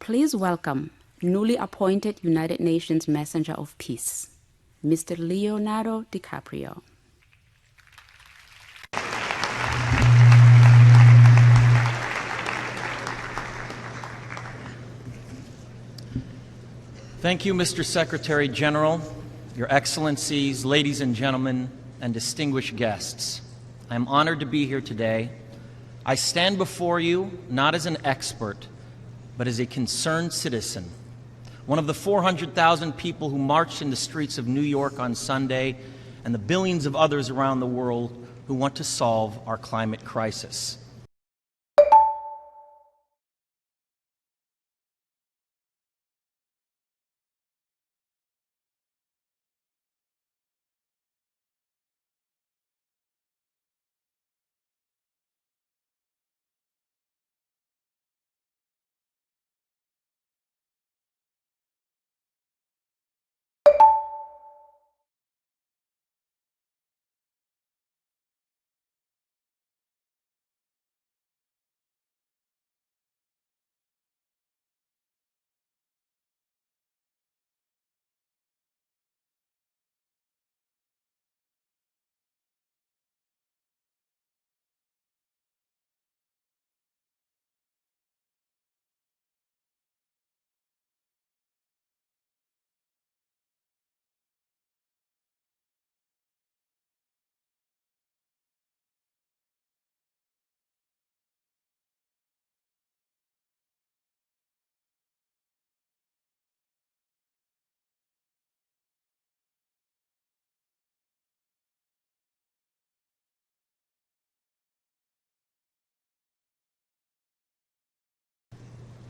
Please welcome newly appointed United Nations Messenger of Peace, Mr. Leonardo DiCaprio. Thank you, Mr. Secretary General, Your Excellencies, ladies and gentlemen, and distinguished guests. I am honored to be here today. I stand before you not as an expert, but as a concerned citizen, one of the 400,000 people who marched in the streets of New York on Sunday, and the billions of others around the world who want to solve our climate crisis.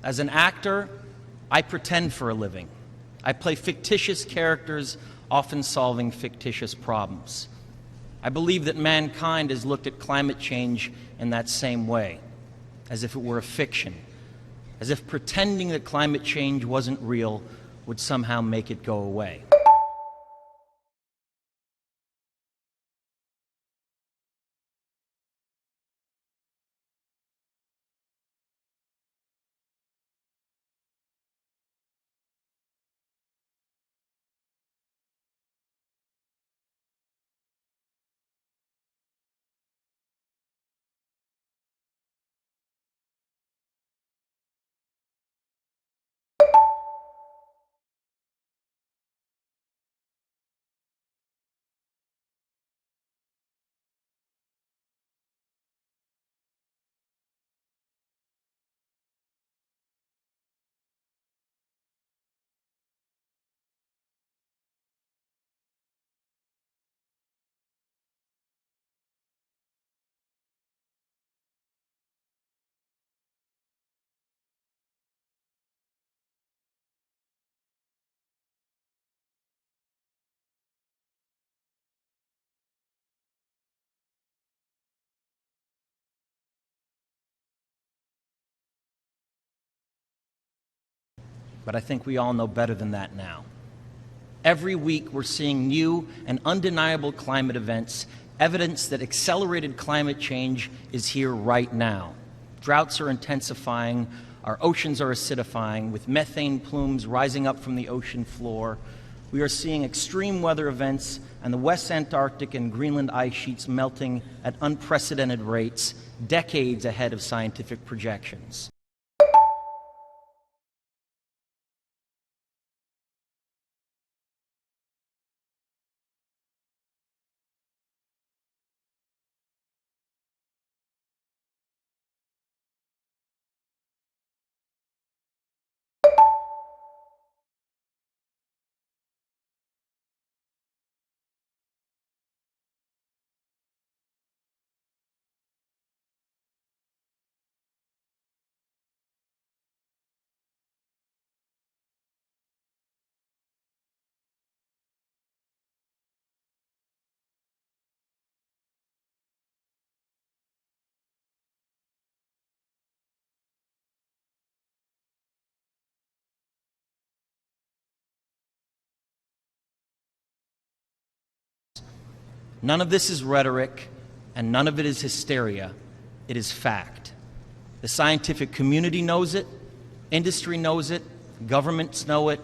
As an actor, I pretend for a living. I play fictitious characters, often solving fictitious problems. I believe that mankind has looked at climate change in that same way, as if it were a fiction, as if pretending that climate change wasn't real would somehow make it go away. But I think we all know better than that now. Every week we're seeing new and undeniable climate events, evidence that accelerated climate change is here right now. Droughts are intensifying, our oceans are acidifying, with methane plumes rising up from the ocean floor. We are seeing extreme weather events and the West Antarctic and Greenland ice sheets melting at unprecedented rates, decades ahead of scientific projections. None of this is rhetoric, and none of it is hysteria. It is fact. The scientific community knows it, Industry knows it, governments know it,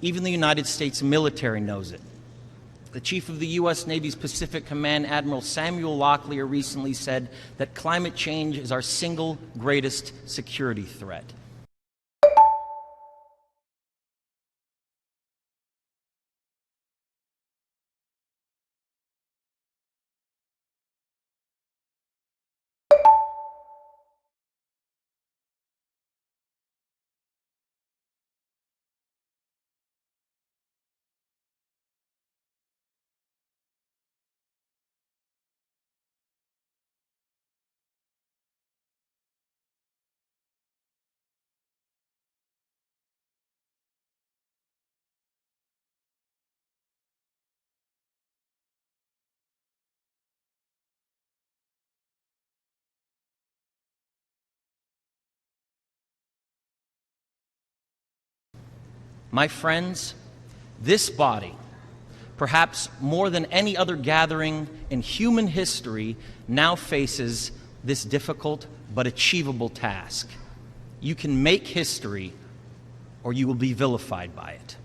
even the United States military knows it. The chief of the U.S. Navy's Pacific Command, Admiral Samuel Locklear, recently said that climate change is our single greatest security threat. My friends, this body, perhaps more than any other gathering in human history, now faces this difficult but achievable task. You can make history, or you will be vilified by it.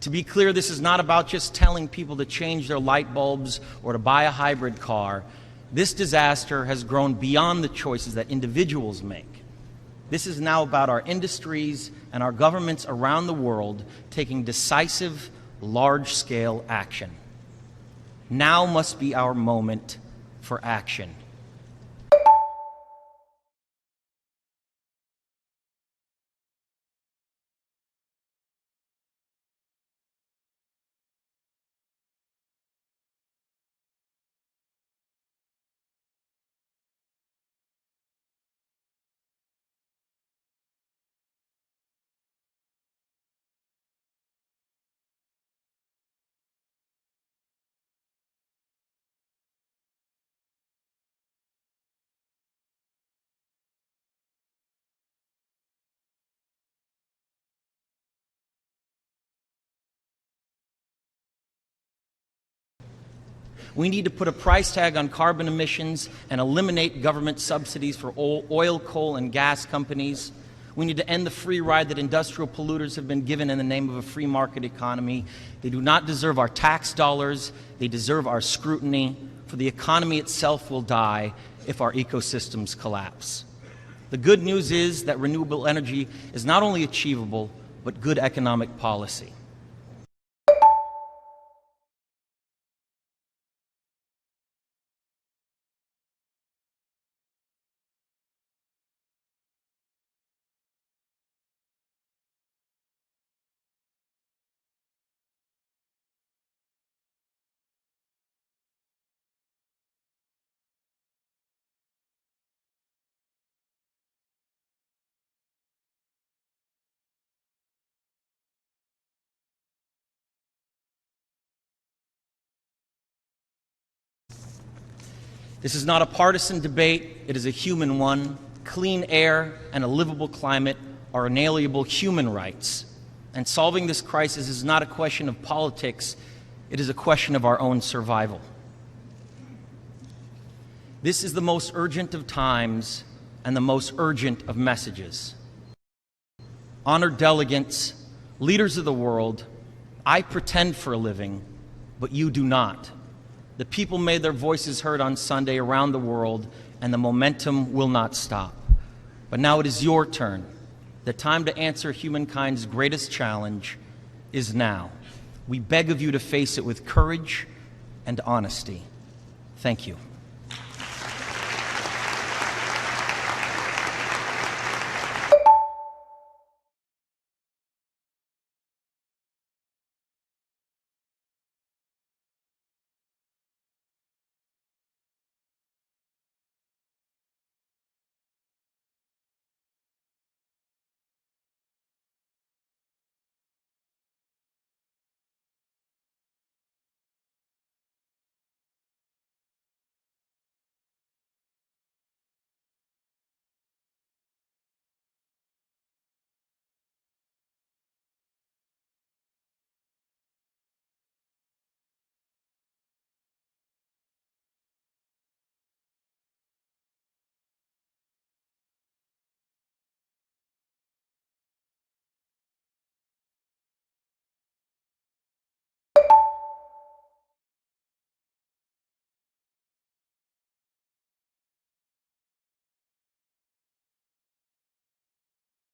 To be clear, this is not about just telling people to change their light bulbs or to buy a hybrid car. This disaster has grown beyond the choices that individuals make. This is now about our industries and our governments around the world taking decisive, large-scale action. Now must be our moment for action. We need to put a price tag on carbon emissions and eliminate government subsidies for oil, coal, and gas companies. We need to end the free ride that industrial polluters have been given in the name of a free market economy. They do not deserve our tax dollars. They deserve our scrutiny, for the economy itself will die if our ecosystems collapse. The good news is that renewable energy is not only achievable, but good economic policy. This is not a partisan debate, it is a human one. Clean air and a livable climate are inalienable human rights. And solving this crisis is not a question of politics, it is a question of our own survival. This is the most urgent of times and the most urgent of messages. Honored delegates, leaders of the world, I pretend for a living, but you do not. The people made their voices heard on Sunday around the world, and the momentum will not stop. But now it is your turn. The time to answer humankind's greatest challenge is now. We beg of you to face it with courage and honesty. Thank you.